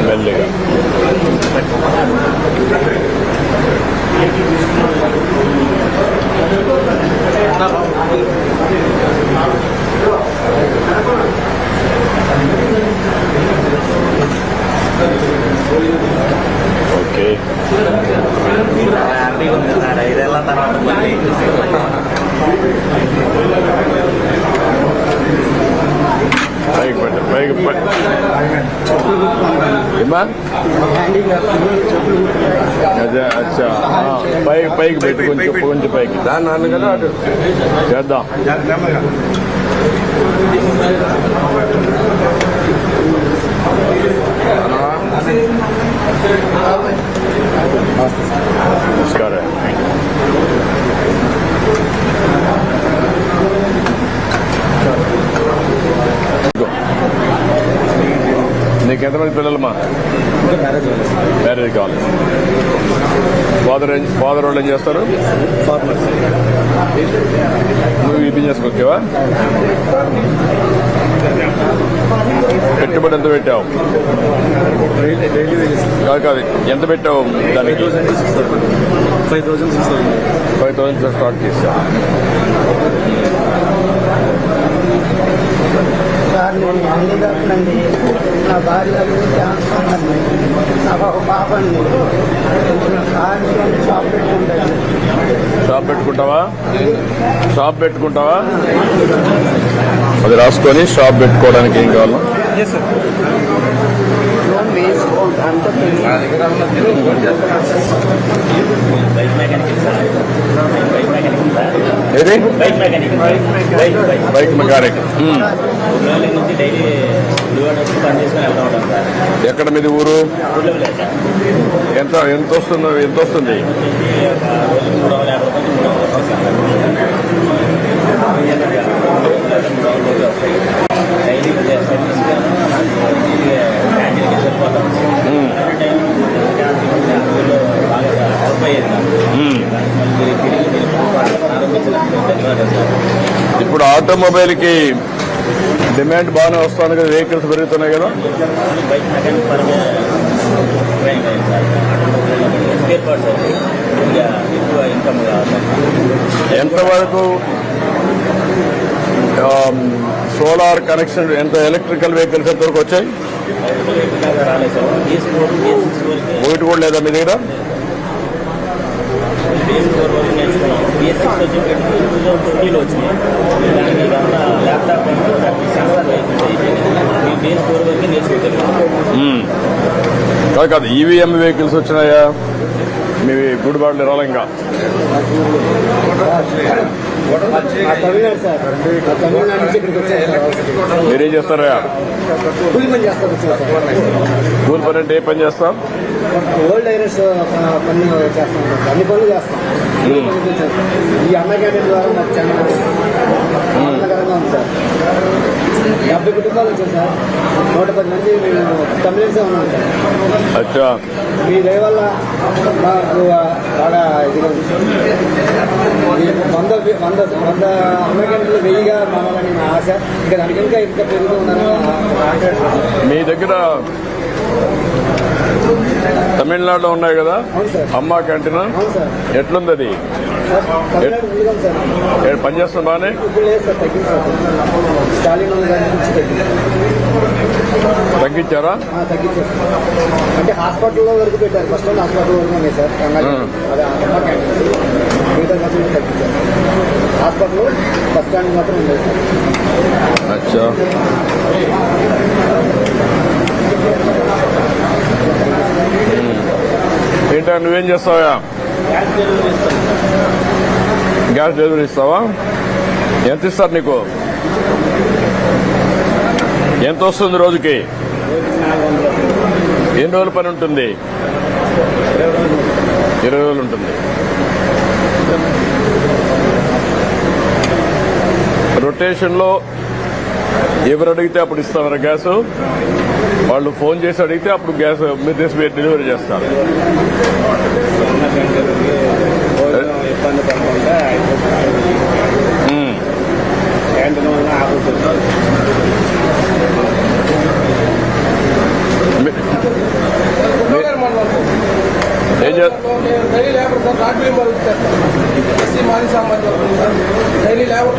మెల్లిగా ఓకే ఐదేళ్ళ తర్వాత పైకి పెట్టు పైకి ఏమా అదే అచ్చా పైకి పెట్టు కొంచెం పైకి దాన్ని కదా చేద్దాం నమస్కారం నీకు ఎంతమంది పిల్లలమ్మా? మ్యారేజ్ కావాలి. ఫాదర్ వాళ్ళు ఏం చేస్తారు? నువ్వు ఈ బిజినెస్కి వచ్చావా? పెట్టుబడి ఎంత పెట్టావు? కాదు ఎంత పెట్టావు దానికి? 5,000 స్టార్ట్ చేసావు. సార్ నేను హ్యాండిక్యాప్నండి. నా భార్య క్యాన్సర్ అండి. నాకు ఒక పాప అండి. షాప్ పెట్టుకుంటాను. షాప్ పెట్టుకుంటావా? అది రాసుకొని షాప్ పెట్టుకోవడానికి ఏం కావాలా? లోన్ వేసుకోవద్దు ఏది బైక్ మెకానిక్. ఎక్కడ మీది ఊరు? ఎంత వస్తుంది? ఇప్పుడు ఆటోమొబైల్ కి డిమాండ్ బాగానే వస్తుంది కదా, వెహికల్స్ పెరుగుతున్నాయి కదా. ఎంతవరకు సోలార్ కనెక్షన్, ఎంత ఎలక్ట్రికల్ వెహికల్స్ ఎంతవరకు వచ్చాయి? ఒకటి కూడా లేదా మీ దగ్గర? కాదు ఈవీఎం వెహికల్స్ వచ్చినాయా మీ గుడిబాట్లు రాలంగా? మీరేం చేస్తారా? కూలి పని అంటే ఏ పని చేస్తాం? ఓల్డ్ ఐరస్ పని చేస్తాం, అన్ని పనులు చేస్తాం. ఈ అన్న క్యాంటీన్ ద్వారా మాకు చాలా ఆనందకరంగా ఉంది సార్. 70 కుటుంబాలు వచ్చాయి సార్. 110 మంది మేము తమిళన్సే ఉన్నాం సార్. అచ్చా, మీ దయ వల్ల మాకు బాగా ఇదిగా ఉంది సార్. 100 అన్న క్యాంటీన్లు 1000గా మారాలని నా ఆశ. ఇంకా దానికి ఇంకా పెరుగుతూ ఉన్నారని. మీ దగ్గర తమిళనాడులో ఉన్నాయి కదా అమ్మా క్యాంటీన్, ఎట్లుంది అది? పనిచేస్తుంది బాగానే? ఇప్పుడు లేదు సార్, తగ్గింది సార్. స్టాలిన్ నుంచి తగ్గింది. తగ్గించారా? తగ్గించారు. అంటే హాస్పిటల్లో వరకు పెట్టారు. ఫస్ట్ హాస్పిటల్ వరకు ఉన్నాయి సార్. అదే అమ్మ క్యాంటీన్ మిగతా మాత్రం తగ్గించారు. హాస్పిటల్ బస్ స్టాండ్ మాత్రం ఉంది సార్. అచ్చా. ఏంటా నువ్వేం చేస్తావా? గ్యాస్ డెలివరీ ఇస్తావా? ఎంత ఇస్తారు నీకు? ఎంత వస్తుంది రోజుకి? ఎన్ని రోజుల పని ఉంటుంది? 20 రోజులు ఉంటుంది. రొటేషన్ లో ఎవరు అడిగితే అప్పుడు ఇస్తారా గ్యాస్? వాళ్ళు ఫోన్ చేసి అడిగితే అప్పుడు గ్యాస్ మీరు డెలివరీ చేస్తారు. ఇబ్బంది పడకుండా క్యాంటీన్ వల్ల ఆపుతుంది. ఏం చేస్తారు? డైలీ లేబర్ సార్, రాత్రి మరి వచ్చేస్తారు. మాది సామాన్యం డైలీ లేబర్